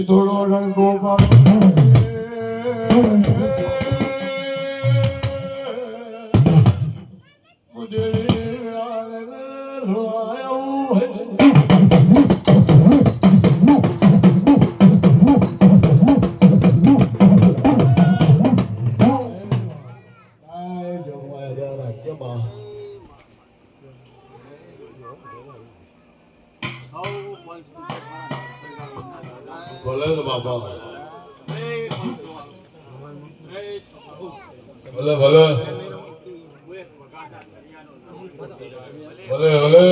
થોડો રંગો ભલે બાપા ભલે ભલે ભલે ભલે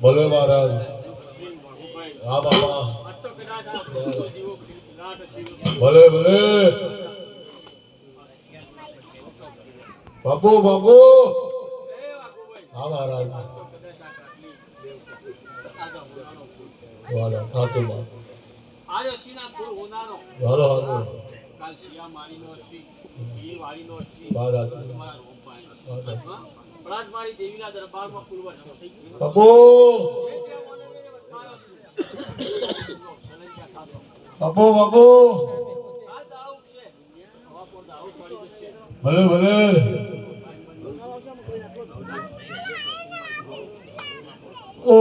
ભલે મહારાજ હા બાપા ભલે ભલે બાપુ બાપુ હા મહારાજ વાલા ખાતું માં આજ અસીના ફૂલ હોનારો હાલો હાલો કાલ શિયા મારીનો અસી ઈ વાળીનો અસી બાદ આ તમારા રોપાય પ્રાજ મારી દેવીના દરબારમાં ફૂલ વર્ષો થઈ ગયું બાપુ બાપુ બાપુ આ દાવ છે હવા પર દાવ ચડી જશે ભલે ભલે ઓ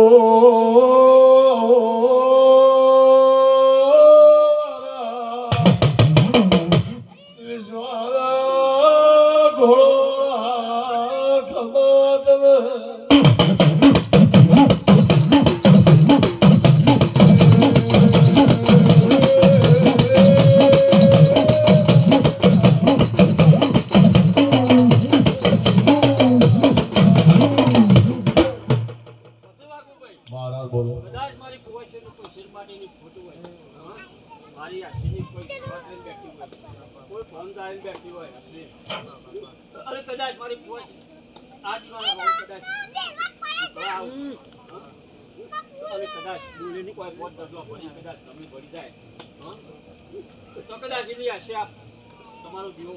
કદાચ મારી કોઈ છે તો કોઈ શિર માટેની ખોટું હોય મારી આશીની કોઈ વાતની બેઠી હોય કોઈ ફોન દાઈને બેઠી હોય અરે કદાચ મારી કોઈ આજ મારા રોમ કદાચ અરે કદાચ બોલીની કોઈ પોત દગલો પડી કદાચ તમે પડી જાય તો કદાચ એની આશા તમારો જીવો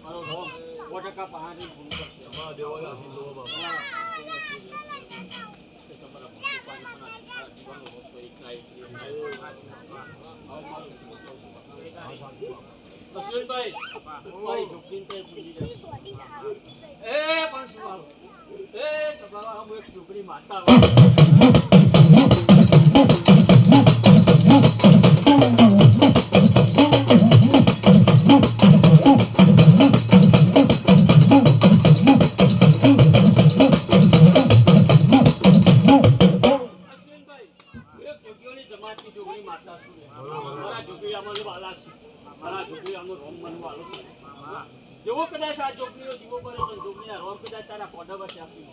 મારો રોમ 100% પહાડી ભૂલ કરશે અમારા દેવાના આશીર્વાદ લો બાબા ભાઈ છોકરી માતા જેવો કદાચ આ જોગણીઓ જીવો કરે છે જોગણીના રોમ કદાચ તારા કોડા વચ્ચે આપી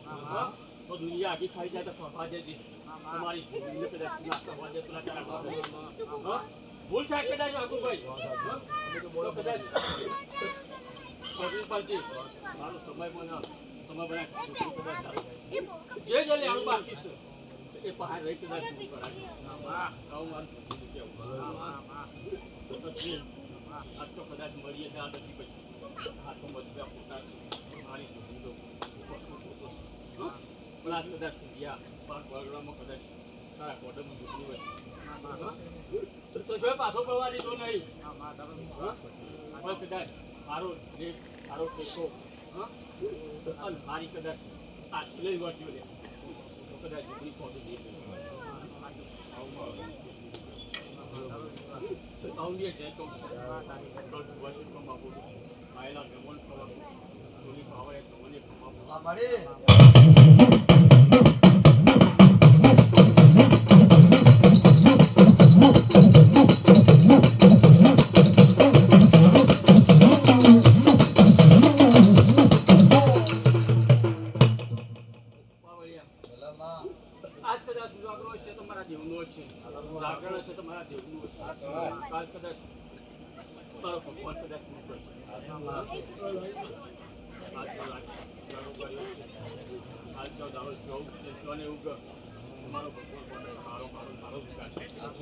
તો દુનિયા આખી ખાઈ જાય તો સ્વભા દેજી તમારી ભૂલને કદાચ નાખવા દે પેલા તારા કોડા ભૂલ થાય કદાચ વાકુભાઈ તો કદાચ પાર્ટી મારો સમય બના જે જે લેવાનું બાકી છે એ પહાડ રહી કદાચ શું કરાય આજ તો કદાચ મળીએ ત્યાં નથી પછી આ તો મજબૂત પોતા મારી સુવિધો પણ આજ કદાચ ગયા પાક વગડામાં કદાચ તારા કોડમાં દુખી હોય તો જો પાછો પડવા દીધો નહીં પણ કદાચ મારો જે સારો ટેકો અને મારી કદાચ આ છેલ્લે વર્ત્યો લે તો કદાચ દીકરી પહોંચી દે આઉંડીએ છે તો વર્ષ કમાવું આયેલા જમણ કરવાનું થોડી ભાવે તમને કમાવું આજ કદાચ ઉજાગરો છે તમારા દેવનો છે જાગરણ છે તમારા દેવનું છે કાલ કદાચ તારો ભગવાન કદાચ જો જાઓ, જો ને એવું કે તમારો ભગવાન કોને મારો વિકાસ